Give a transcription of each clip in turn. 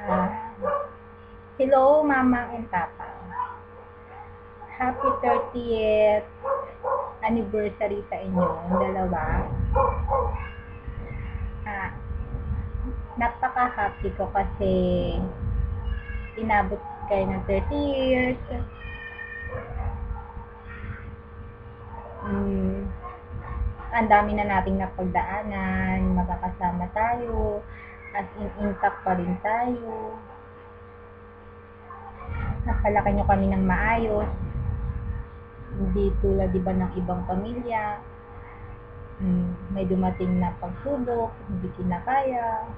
Ah, Hello, Mama and Papa. Happy 30th anniversary sa inyo, dalawa. Napaka-happy ko kasi inabot kayo ng 30 years. Ang dami na nating napagdaanan, magkakasama tayo, as in intact pa rin tayo. Napalaki nyo kami ng maayos, hindi tulad diba ng ibang pamilya. May dumating na pagsubok, hindi kinakaya,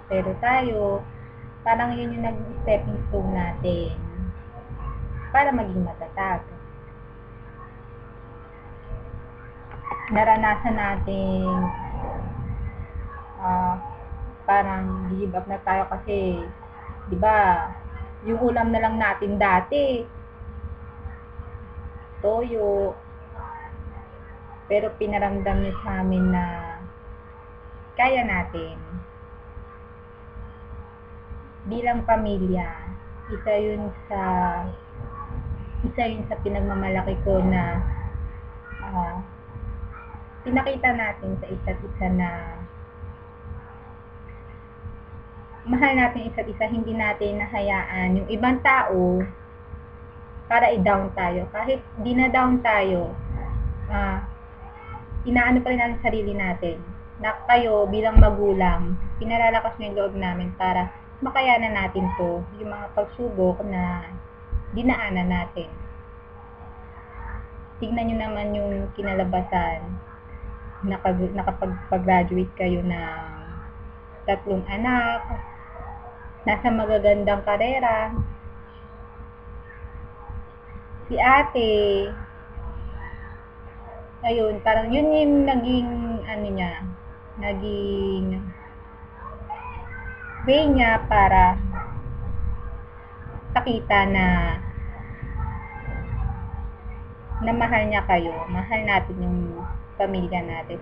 pero tayo, parang yun yung nag-stepping stone natin para maging matatag. Naranasan natin parang give up na tayo kasi di ba yung ulam na lang natin dati toyo, pero pinaramdam niyo sa amin na kaya natin bilang pamilya. Isa yun sa pinagmamalaki ko na pinakita natin sa isa't isa na mahal natin isa't isa, hindi natin nahayaan yung ibang tao para i-down tayo. Kahit di na down tayo, inaano pa rin natin sarili natin na kayo bilang magulang, pinalalakas nyo yung loob namin para makayanan natin to, yung mga pagsubok na dinaanan natin. Tignan nyo naman yung kinalabasan, nakapag-graduate kayo ng 3 anak, nasa magagandang karera. Si ate, ayun, parang yun yung naging naging way niya para pakita na mahal niya kayo, mahal natin yung pamilya natin.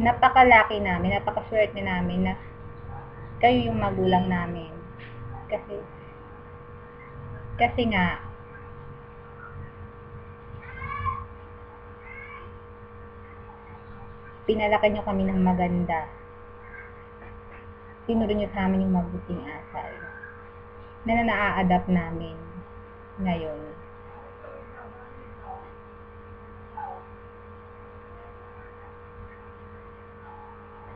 Napakalaki namin, napakaswerte namin na kayo yung magulang namin. Kasi nga, pinalaki nyo kami ng maganda. Tinuro nyo sa amin yung mabuting asal na naa-adapt namin ngayon.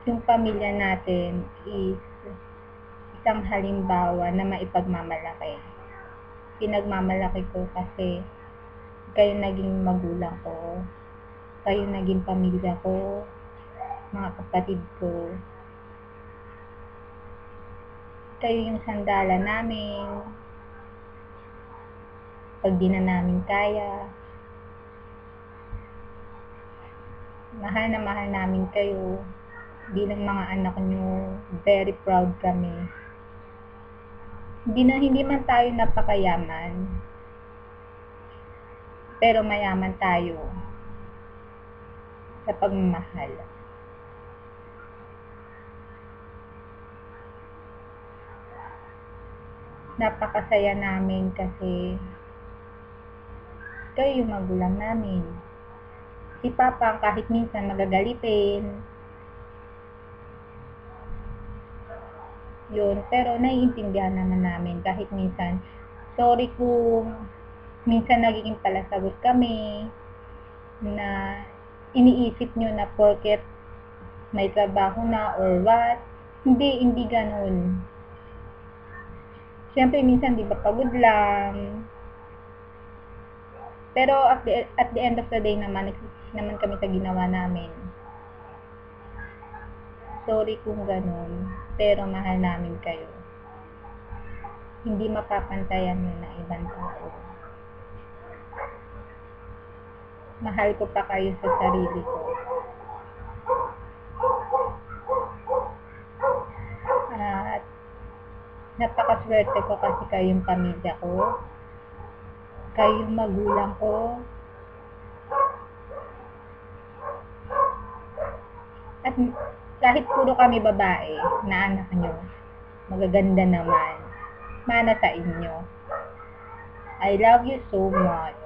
Yung pamilya natin is isang halimbawa na maipagmamalaki. Pinagmamalaki ko kasi kayo naging magulang ko, kayo naging pamilya ko, mga kapatid ko. Kayo yung sandala namin pag di na namin kaya. Mahal na mahal namin kayo bilang mga anak nyo. Very proud kami. Hindi man tayo napakayaman, pero mayaman tayo sa pagmamahal. Napakasaya namin kasi kayo yung magulang namin. Si Papa kahit minsan magagalitin, yun, pero naiintindihan naman namin kahit minsan. Sorry kung minsan nagiging palasagot kami na iniisip nyo na porket may trabaho na or what. Hindi ganun. Siyempre minsan di ba pagod lang, pero at the end of the day naman kami sa ginawa namin. Sorry kung ganun, pero mahal namin kayo. Hindi mapapantayan yun na ibang tao. Mahal ko pa kayo sa sarili ko. At napakaswerte ko kasi kayong pamilya ko, kayong magulang ko, at Kahit puro kami babae na anak nyo, magaganda naman. Mana sa inyo. I love you so much.